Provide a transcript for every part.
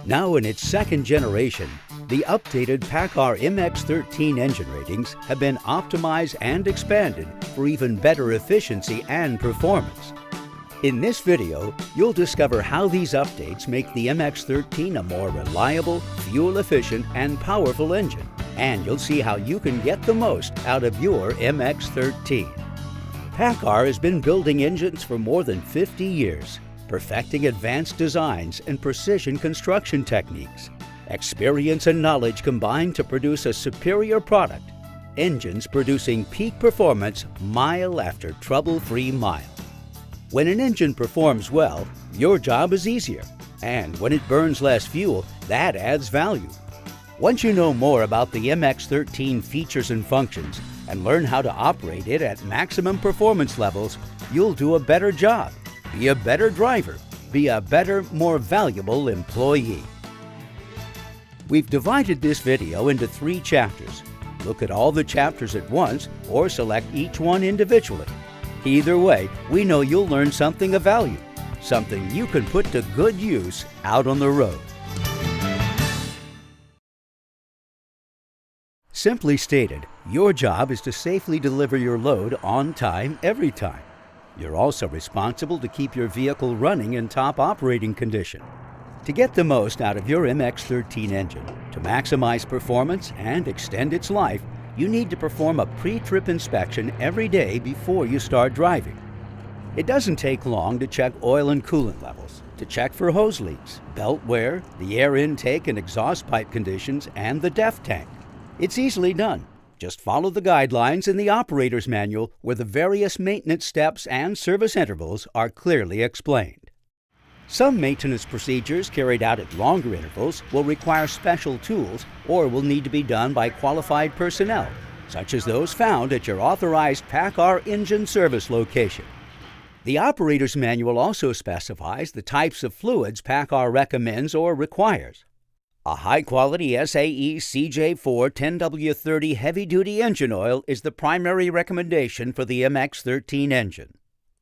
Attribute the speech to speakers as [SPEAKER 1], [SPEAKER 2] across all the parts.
[SPEAKER 1] Now in its second generation, the updated PACCAR MX-13 engine ratings have been optimized and expanded for even better efficiency and performance. In this video, you'll discover how these updates make the MX-13 a more reliable, fuel-efficient, and powerful engine. And you'll see how you can get the most out of your MX-13. PACCAR has been building engines for more than 50 years, perfecting advanced designs and precision construction techniques. Experience and knowledge combine to produce a superior product. Engines producing peak performance mile after trouble-free mile. When an engine performs well, your job is easier. And when it burns less fuel, that adds value. Once you know more about the MX-13 features and functions and learn how to operate it at maximum performance levels, you'll do a better job, be a better driver, be a better, more valuable employee. We've divided this video into 3 chapters. Look at all the chapters at once or select each one individually. Either way, we know you'll learn something of value, something you can put to good use out on the road. Simply stated, your job is to safely deliver your load on time, every time. You're also responsible to keep your vehicle running in top operating condition. To get the most out of your MX-13 engine, to maximize performance and extend its life, you need to perform a pre-trip inspection every day before you start driving. It doesn't take long to check oil and coolant levels, to check for hose leaks, belt wear, the air intake and exhaust pipe conditions, and the DEF tank. It's easily done. Just follow the guidelines in the operator's manual where the various maintenance steps and service intervals are clearly explained. Some maintenance procedures carried out at longer intervals will require special tools or will need to be done by qualified personnel, such as those found at your authorized PACCAR engine service location. The operator's manual also specifies the types of fluids PACCAR recommends or requires. A high-quality SAE CJ4 10W30 heavy-duty engine oil is the primary recommendation for the MX-13 engine.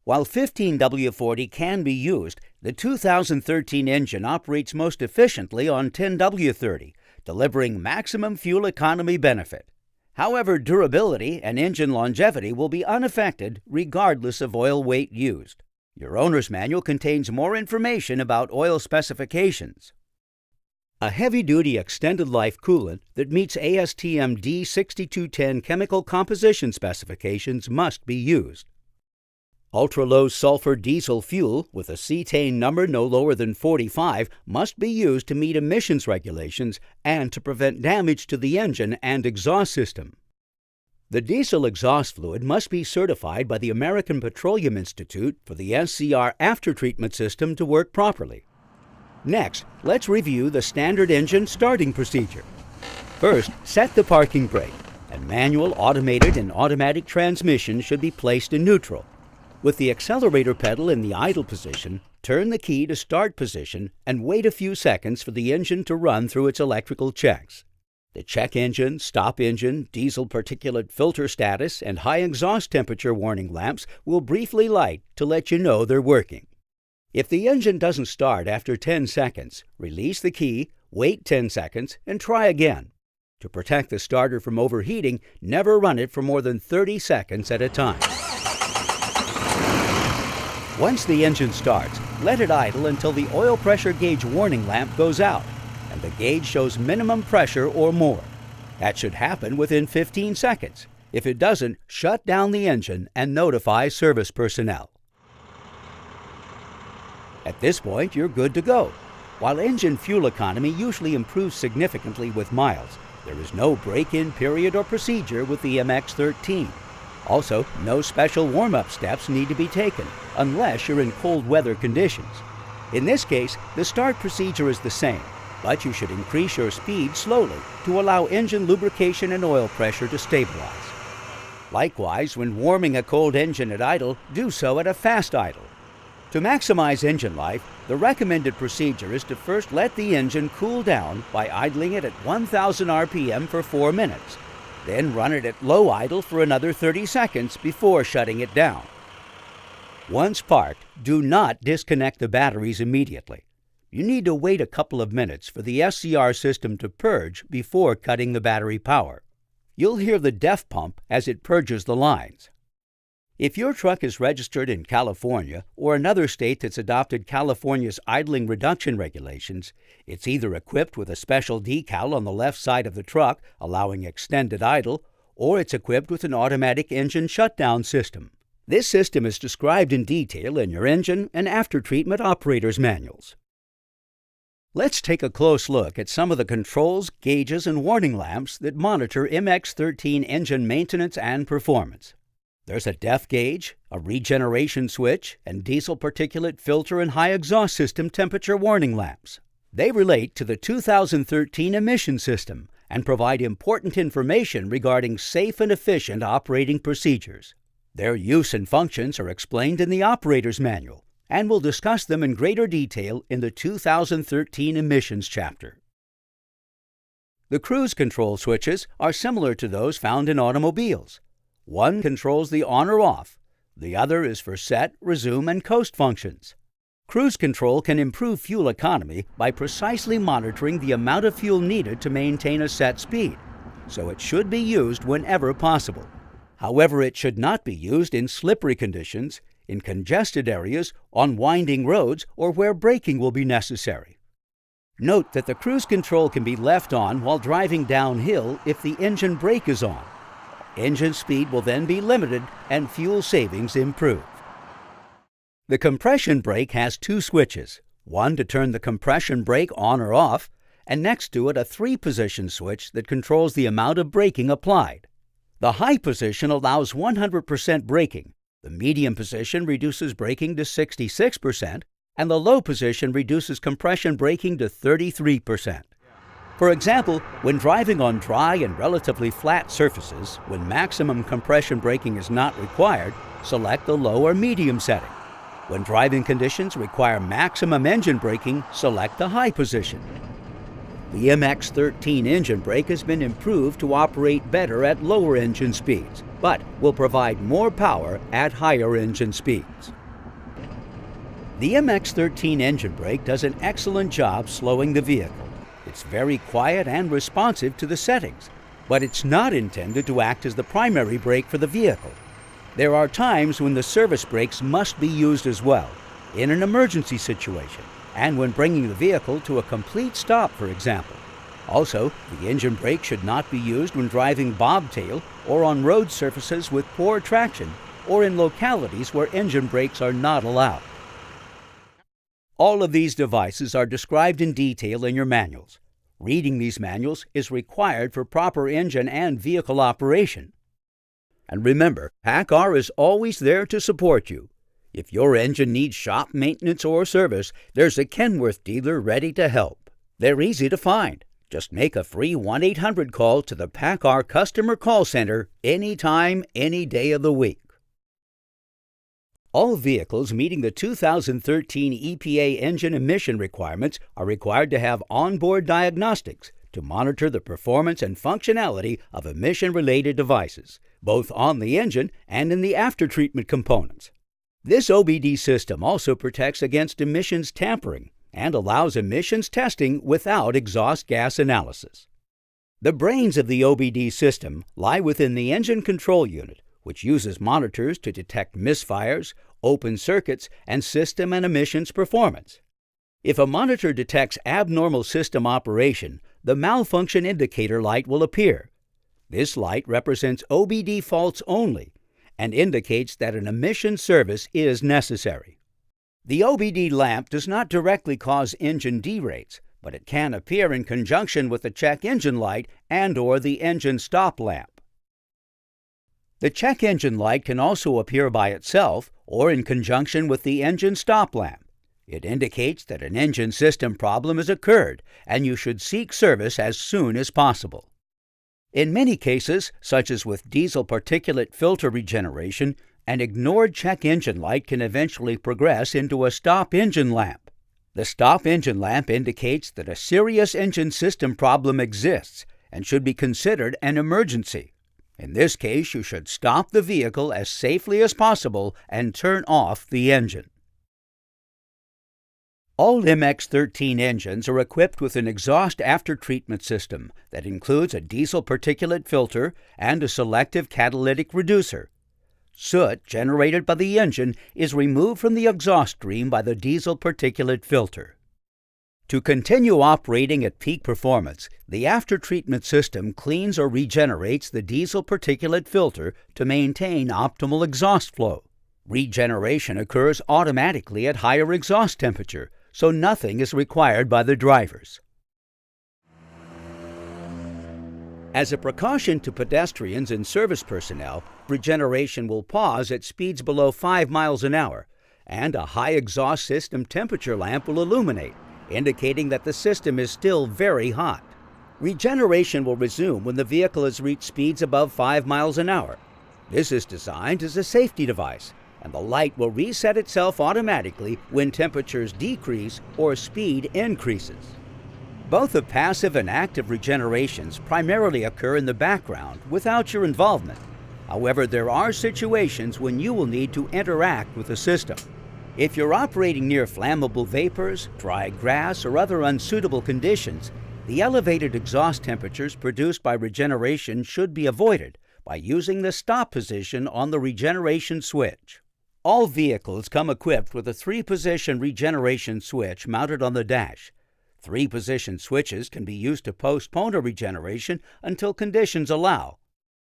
[SPEAKER 1] While 15W40 can be used, the 2013 engine operates most efficiently on 10W30, delivering maximum fuel economy benefit. However, durability and engine longevity will be unaffected regardless of oil weight used. Your owner's manual contains more information about oil specifications. A heavy-duty extended life coolant that meets ASTM D6210 chemical composition specifications must be used. Ultra-low sulfur diesel fuel with a cetane number no lower than 45 must be used to meet emissions regulations and to prevent damage to the engine and exhaust system. The diesel exhaust fluid must be certified by the American Petroleum Institute for the SCR aftertreatment system to work properly. Next, let's review the standard engine starting procedure. First, set the parking brake, and manual, automated, and automatic transmission should be placed in neutral. With the accelerator pedal in the idle position, turn the key to start position and wait a few seconds for the engine to run through its electrical checks. The check engine, stop engine, diesel particulate filter status, and high exhaust temperature warning lamps will briefly light to let you know they're working. If the engine doesn't start after 10 seconds, release the key, wait 10 seconds, and try again. To protect the starter from overheating, never run it for more than 30 seconds at a time. Once the engine starts, let it idle until the oil pressure gauge warning lamp goes out and the gauge shows minimum pressure or more. That should happen within 15 seconds. If it doesn't, shut down the engine and notify service personnel. At this point, you're good to go. While engine fuel economy usually improves significantly with miles, there is no break-in period or procedure with the MX-13. Also, no special warm-up steps need to be taken, unless you're in cold weather conditions. In this case, the start procedure is the same, but you should increase your speed slowly to allow engine lubrication and oil pressure to stabilize. Likewise, when warming a cold engine at idle, do so at a fast idle. To maximize engine life, the recommended procedure is to first let the engine cool down by idling it at 1,000 RPM for 4 minutes. Then run it at low idle for another 30 seconds before shutting it down. Once parked, do not disconnect the batteries immediately. You need to wait a couple of minutes for the SCR system to purge before cutting the battery power. You'll hear the DEF pump as it purges the lines. If your truck is registered in California or another state that's adopted California's idling reduction regulations, it's either equipped with a special decal on the left side of the truck allowing extended idle, or it's equipped with an automatic engine shutdown system. This system is described in detail in your engine and after-treatment operator's manuals. Let's take a close look at some of the controls, gauges, and warning lamps that monitor MX-13 engine maintenance and performance. There's a DEF gauge, a regeneration switch, and diesel particulate filter and high exhaust system temperature warning lamps. They relate to the 2013 emission system and provide important information regarding safe and efficient operating procedures. Their use and functions are explained in the operator's manual, and we'll discuss them in greater detail in the 2013 emissions chapter. The cruise control switches are similar to those found in automobiles. One controls the on or off. The other is for set, resume, and coast functions. Cruise control can improve fuel economy by precisely monitoring the amount of fuel needed to maintain a set speed, so it should be used whenever possible. However, it should not be used in slippery conditions, in congested areas, on winding roads, or where braking will be necessary. Note that the cruise control can be left on while driving downhill if the engine brake is on. Engine speed will then be limited and fuel savings improve. The compression brake has two switches, one to turn the compression brake on or off, and next to it a 3-position switch that controls the amount of braking applied. The high position allows 100% braking, the medium position reduces braking to 66%, and the low position reduces compression braking to 33%. For example, when driving on dry and relatively flat surfaces, when maximum compression braking is not required, select the low or medium setting. When driving conditions require maximum engine braking, select the high position. The MX-13 engine brake has been improved to operate better at lower engine speeds, but will provide more power at higher engine speeds. The MX-13 engine brake does an excellent job slowing the vehicle. It's very quiet and responsive to the settings, but it's not intended to act as the primary brake for the vehicle. There are times when the service brakes must be used as well, in an emergency situation, and when bringing the vehicle to a complete stop, for example. Also, the engine brake should not be used when driving bobtail or on road surfaces with poor traction or in localities where engine brakes are not allowed. All of these devices are described in detail in your manuals. Reading these manuals is required for proper engine and vehicle operation. And remember, PACCAR is always there to support you. If your engine needs shop maintenance or service, there's a Kenworth dealer ready to help. They're easy to find. Just make a free 1-800 call to the PACCAR Customer Call Center anytime, any day of the week. All vehicles meeting the 2013 EPA engine emission requirements are required to have onboard diagnostics to monitor the performance and functionality of emission-related devices, both on the engine and in the after-treatment components. This OBD system also protects against emissions tampering and allows emissions testing without exhaust gas analysis. The brains of the OBD system lie within the engine control unit, which uses monitors to detect misfires, open circuits, and system and emissions performance. If a monitor detects abnormal system operation, the malfunction indicator light will appear. This light represents OBD faults only and indicates that an emission service is necessary. The OBD lamp does not directly cause engine derates, but it can appear in conjunction with the check engine light and/or the engine stop lamp. The check engine light can also appear by itself or in conjunction with the engine stop lamp. It indicates that an engine system problem has occurred and you should seek service as soon as possible. In many cases, such as with diesel particulate filter regeneration, an ignored check engine light can eventually progress into a stop engine lamp. The stop engine lamp indicates that a serious engine system problem exists and should be considered an emergency. In this case, you should stop the vehicle as safely as possible and turn off the engine. All MX-13 engines are equipped with an exhaust aftertreatment system that includes a diesel particulate filter and a selective catalytic reducer. Soot generated by the engine is removed from the exhaust stream by the diesel particulate filter. To continue operating at peak performance, the aftertreatment system cleans or regenerates the diesel particulate filter to maintain optimal exhaust flow. Regeneration occurs automatically at higher exhaust temperature, so nothing is required by the drivers. As a precaution to pedestrians and service personnel, regeneration will pause at speeds below 5 miles an hour, and a high exhaust system temperature lamp will illuminate, indicating that the system is still very hot. Regeneration will resume when the vehicle has reached speeds above 5 miles an hour. This is designed as a safety device, and the light will reset itself automatically when temperatures decrease or speed increases. Both the passive and active regenerations primarily occur in the background without your involvement. However, there are situations when you will need to interact with the system. If you're operating near flammable vapors, dry grass, or other unsuitable conditions, the elevated exhaust temperatures produced by regeneration should be avoided by using the stop position on the regeneration switch. All vehicles come equipped with a 3-position regeneration switch mounted on the dash. 3-position switches can be used to postpone a regeneration until conditions allow.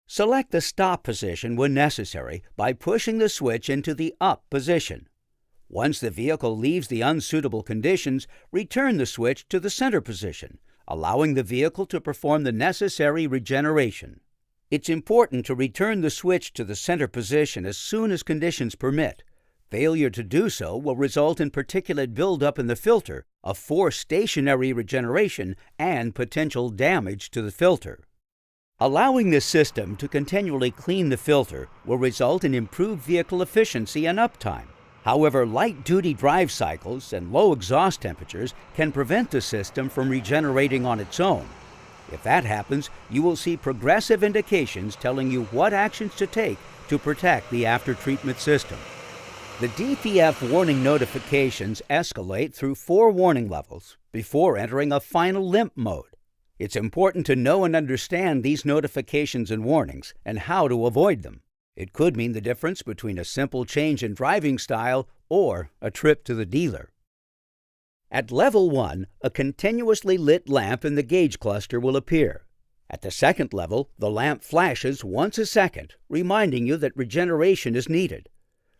[SPEAKER 1] Select the stop position when necessary by pushing the switch into the up position. Once the vehicle leaves the unsuitable conditions, return the switch to the center position, allowing the vehicle to perform the necessary regeneration. It's important to return the switch to the center position as soon as conditions permit. Failure to do so will result in particulate buildup in the filter, a forced stationary regeneration, and potential damage to the filter. Allowing the system to continually clean the filter will result in improved vehicle efficiency and uptime. However, light-duty drive cycles and low exhaust temperatures can prevent the system from regenerating on its own. If that happens, you will see progressive indications telling you what actions to take to protect the aftertreatment system. The DPF warning notifications escalate through 4 warning levels before entering a final limp mode. It's important to know and understand these notifications and warnings and how to avoid them. It could mean the difference between a simple change in driving style or a trip to the dealer. At level 1, a continuously lit lamp in the gauge cluster will appear. At the second level, the lamp flashes once a second, reminding you that regeneration is needed.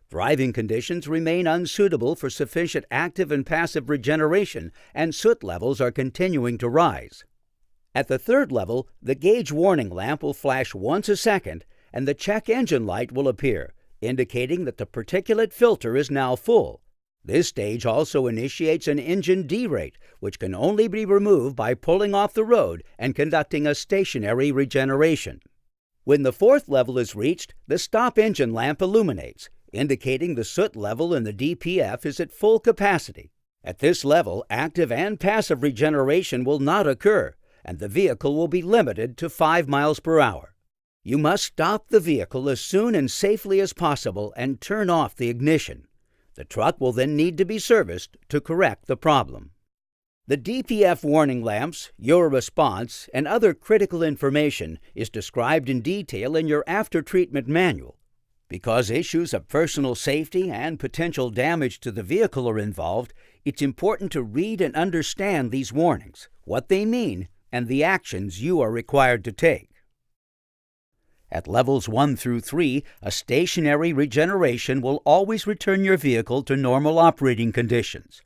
[SPEAKER 1] Driving conditions remain unsuitable for sufficient active and passive regeneration, and soot levels are continuing to rise. At the third level, the gauge warning lamp will flash once a second, and the check engine light will appear, indicating that the particulate filter is now full. This stage also initiates an engine derate, which can only be removed by pulling off the road and conducting a stationary regeneration. When the fourth level is reached, the stop engine lamp illuminates, indicating the soot level in the DPF is at full capacity. At this level, active and passive regeneration will not occur, and the vehicle will be limited to 5 miles per hour. You must stop the vehicle as soon and safely as possible and turn off the ignition. The truck will then need to be serviced to correct the problem. The DPF warning lamps, your response, and other critical information is described in detail in your after-treatment manual. Because issues of personal safety and potential damage to the vehicle are involved, it's important to read and understand these warnings, what they mean, and the actions you are required to take. At levels 1 through 3, a stationary regeneration will always return your vehicle to normal operating conditions.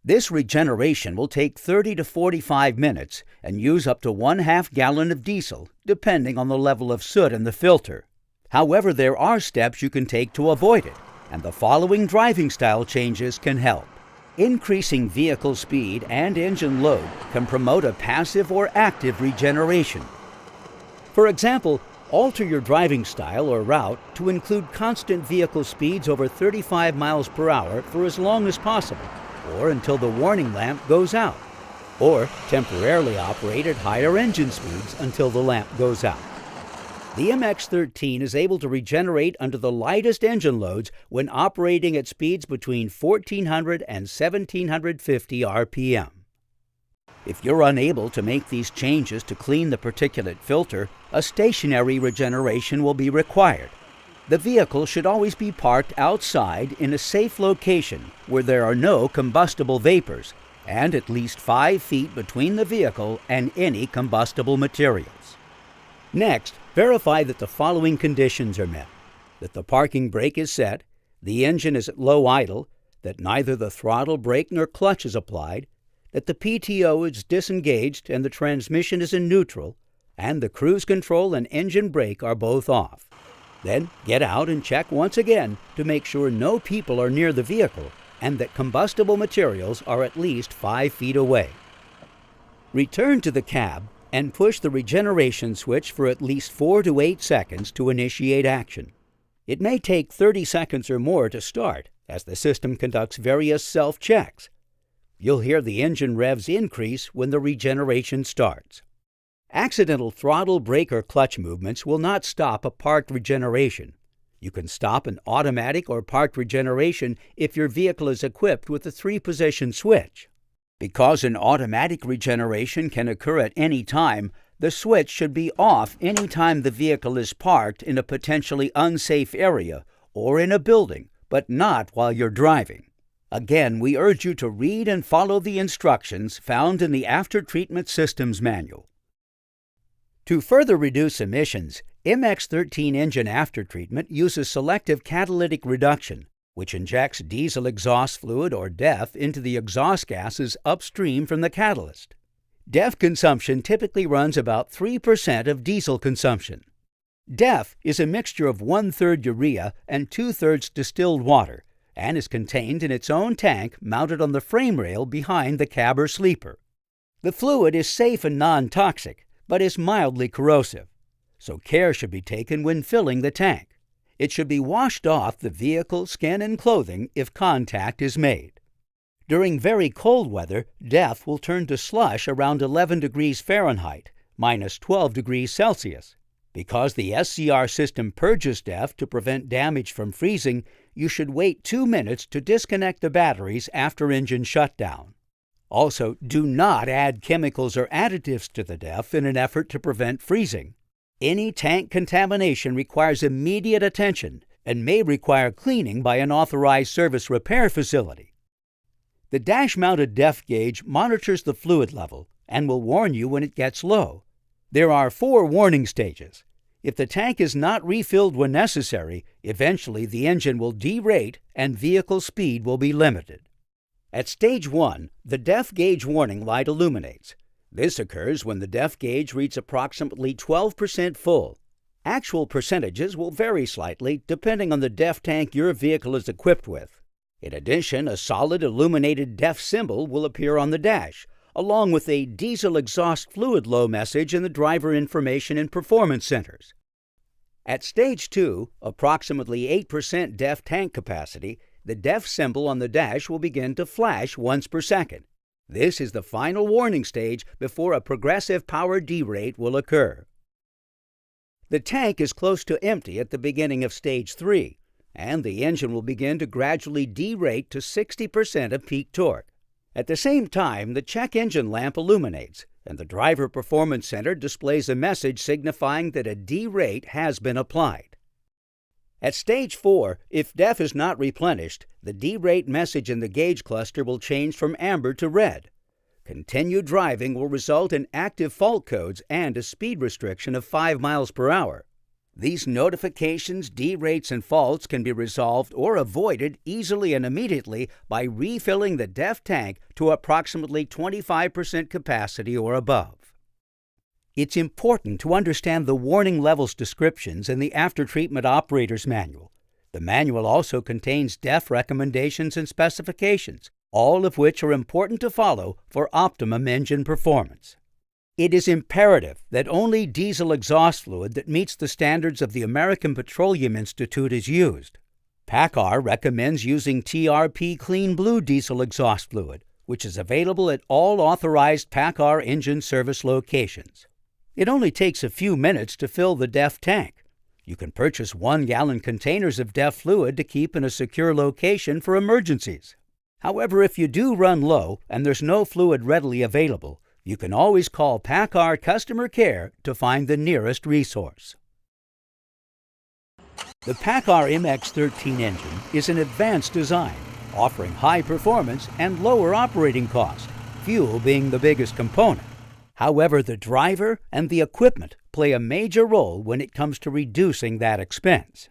[SPEAKER 1] This regeneration will take 30 to 45 minutes and use up to 1/2 gallon of diesel, depending on the level of soot in the filter. However, there are steps you can take to avoid it, and the following driving style changes can help. Increasing vehicle speed and engine load can promote a passive or active regeneration. For example, alter your driving style or route to include constant vehicle speeds over 35 miles per hour for as long as possible, or until the warning lamp goes out, or temporarily operate at higher engine speeds until the lamp goes out. The MX-13 is able to regenerate under the lightest engine loads when operating at speeds between 1400 and 1750 RPM. If you're unable to make these changes to clean the particulate filter, a stationary regeneration will be required. The vehicle should always be parked outside in a safe location where there are no combustible vapors, and at least 5 feet between the vehicle and any combustible materials. Next, verify that the following conditions are met: that the parking brake is set, the engine is at low idle, that neither the throttle brake nor clutch is applied, that the PTO is disengaged and the transmission is in neutral, and the cruise control and engine brake are both off. Then get out and check once again to make sure no people are near the vehicle and that combustible materials are at least 5 feet away. Return to the cab and push the regeneration switch for at least 4 to 8 seconds to initiate action. It may take 30 seconds or more to start, as the system conducts various self-checks. You'll hear the engine revs increase when the regeneration starts. Accidental throttle, brake, or clutch movements will not stop a parked regeneration. You can stop an automatic or parked regeneration if your vehicle is equipped with a 3-position switch. Because an automatic regeneration can occur at any time, the switch should be off any time the vehicle is parked in a potentially unsafe area or in a building, but not while you're driving. Again, we urge you to read and follow the instructions found in the After-Treatment Systems Manual. To further reduce emissions, MX-13 engine aftertreatment uses selective catalytic reduction, which injects diesel exhaust fluid or DEF into the exhaust gases upstream from the catalyst. DEF consumption typically runs about 3% of diesel consumption. DEF is a mixture of 1/3 urea and 2/3 distilled water, and is contained in its own tank mounted on the frame rail behind the cab or sleeper. The fluid is safe and non-toxic, but is mildly corrosive, so care should be taken when filling the tank. It should be washed off the vehicle, skin, and clothing if contact is made. During very cold weather, DEF will turn to slush around 11 degrees Fahrenheit, minus 12 degrees Celsius. Because the SCR system purges DEF to prevent damage from freezing, you should wait 2 minutes to disconnect the batteries after engine shutdown. Also, do not add chemicals or additives to the DEF in an effort to prevent freezing. Any tank contamination requires immediate attention and may require cleaning by an authorized service repair facility. The dash-mounted DEF gauge monitors the fluid level and will warn you when it gets low. There are 4 warning stages. If the tank is not refilled when necessary, eventually the engine will derate and vehicle speed will be limited. At stage 1, the DEF gauge warning light illuminates. This occurs when the DEF gauge reads approximately 12% full. Actual percentages will vary slightly depending on the DEF tank your vehicle is equipped with. In addition, a solid illuminated DEF symbol will appear on the dash, along with a diesel exhaust fluid low message in the driver information and performance centers. At stage 2, approximately 8% DEF tank capacity, the DEF symbol on the dash will begin to flash once per second. This is the final warning stage before a progressive power derate will occur. The tank is close to empty at the beginning of stage 3, and the engine will begin to gradually derate to 60% of peak torque. At the same time, the check engine lamp illuminates, and the Driver Performance Center displays a message signifying that a derate has been applied. At stage 4, if DEF is not replenished, the derate message in the gauge cluster will change from amber to red. Continued driving will result in active fault codes and a speed restriction of 5 miles per hour. These notifications, derates, and faults can be resolved or avoided easily and immediately by refilling the DEF tank to approximately 25% capacity or above. It's important to understand the warning levels descriptions in the After-Treatment Operator's Manual. The manual also contains DEF recommendations and specifications, all of which are important to follow for optimum engine performance. It is imperative that only diesel exhaust fluid that meets the standards of the American Petroleum Institute is used. PACCAR recommends using TRP Clean Blue diesel exhaust fluid, which is available at all authorized PACCAR engine service locations. It only takes a few minutes to fill the DEF tank. You can purchase 1-gallon containers of DEF fluid to keep in a secure location for emergencies. However, if you do run low and there's no fluid readily available, you can always call PACCAR Customer Care to find the nearest resource. The PACCAR MX-13 engine is an advanced design, offering high performance and lower operating cost, fuel being the biggest component. However, the driver and the equipment play a major role when it comes to reducing that expense.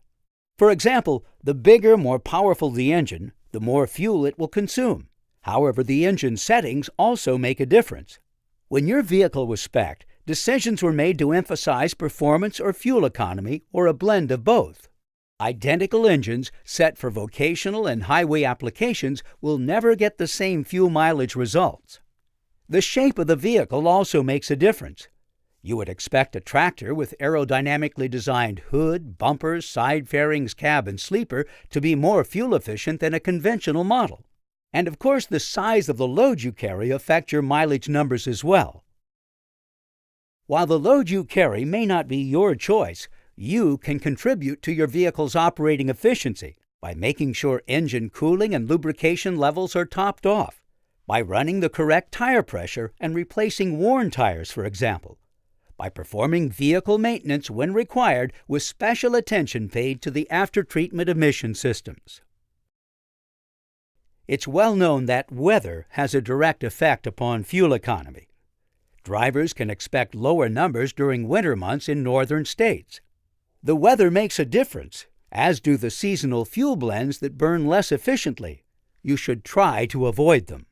[SPEAKER 1] For example, the bigger, more powerful the engine, the more fuel it will consume. However, the engine settings also make a difference. When your vehicle was spec'd, decisions were made to emphasize performance or fuel economy, or a blend of both. Identical engines set for vocational and highway applications will never get the same fuel mileage results. The shape of the vehicle also makes a difference. You would expect a tractor with aerodynamically designed hood, bumpers, side fairings, cab, and sleeper to be more fuel efficient than a conventional model. And of course, the size of the load you carry affect your mileage numbers as well. While the load you carry may not be your choice, you can contribute to your vehicle's operating efficiency by making sure engine cooling and lubrication levels are topped off, by running the correct tire pressure and replacing worn tires, for example, by performing vehicle maintenance when required with special attention paid to the after-treatment emission systems. It's well known that weather has a direct effect upon fuel economy. Drivers can expect lower numbers during winter months in northern states. The weather makes a difference, as do the seasonal fuel blends that burn less efficiently. You should try to avoid them.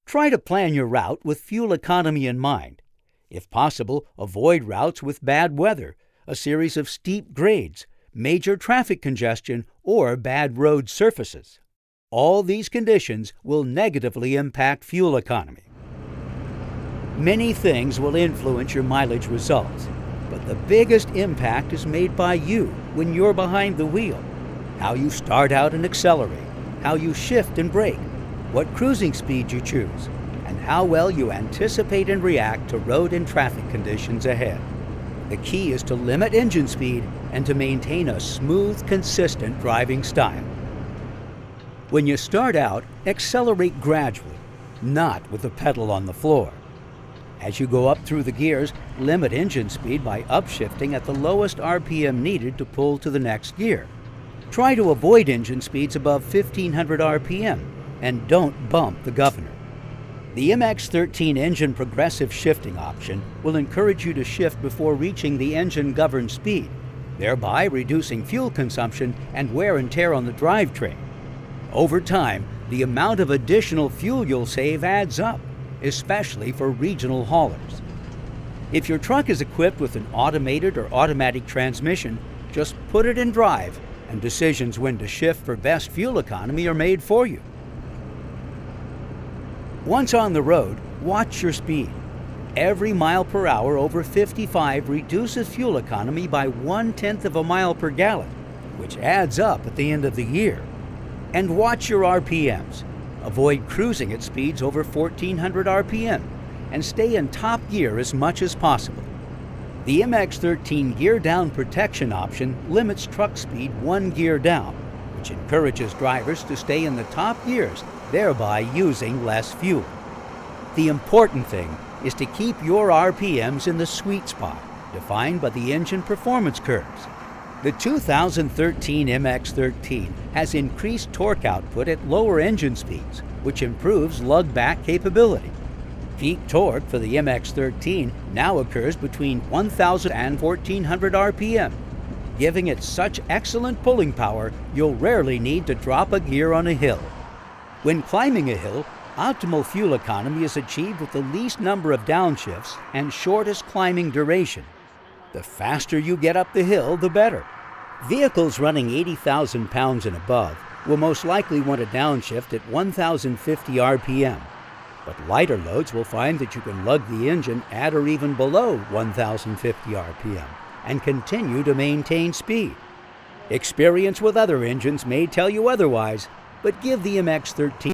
[SPEAKER 1] Try to plan your route with fuel economy in mind. If possible, avoid routes with bad weather, a series of steep grades, major traffic congestion, or bad road surfaces. All these conditions will negatively impact fuel economy. Many things will influence your mileage results, but the biggest impact is made by you when you're behind the wheel. How you start out and accelerate, how you shift and brake, what cruising speed you choose, and how well you anticipate and react to road and traffic conditions ahead. The key is to limit engine speed and to maintain a smooth, consistent driving style. When you start out, accelerate gradually, not with the pedal on the floor. As you go up through the gears, limit engine speed by upshifting at the lowest RPM needed to pull to the next gear. Try to avoid engine speeds above 1500 RPM and don't bump the governor. The MX-13 engine progressive shifting option will encourage you to shift before reaching the engine-governed speed, thereby reducing fuel consumption and wear and tear on the drivetrain. Over time, the amount of additional fuel you'll save adds up, especially for regional haulers. If your truck is equipped with an automated or automatic transmission, just put it in drive, and decisions when to shift for best fuel economy are made for you. Once on the road, watch your speed. Every mile per hour over 55 reduces fuel economy by 1/10 of a mile per gallon, which adds up at the end of the year. And watch your RPMs. Avoid cruising at speeds over 1400 RPM and stay in top gear as much as possible. The MX-13 gear down protection option limits truck speed 1 gear down, which encourages drivers to stay in the top gears, thereby using less fuel. The important thing is to keep your RPMs in the sweet spot, defined by the engine performance curves. The 2013 MX-13 has increased torque output at lower engine speeds, which improves lug-back capability. Peak torque for the MX-13 now occurs between 1000 and 1400 RPM, giving it such excellent pulling power you'll rarely need to drop a gear on a hill. When climbing a hill, optimal fuel economy is achieved with the least number of downshifts and shortest climbing duration. The faster you get up the hill, the better. Vehicles running 80,000 pounds and above will most likely want a downshift at 1050 RPM, but lighter loads will find that you can lug the engine at or even below 1050 RPM and continue to maintain speed. Experience with other engines may tell you otherwise, but give the MX-13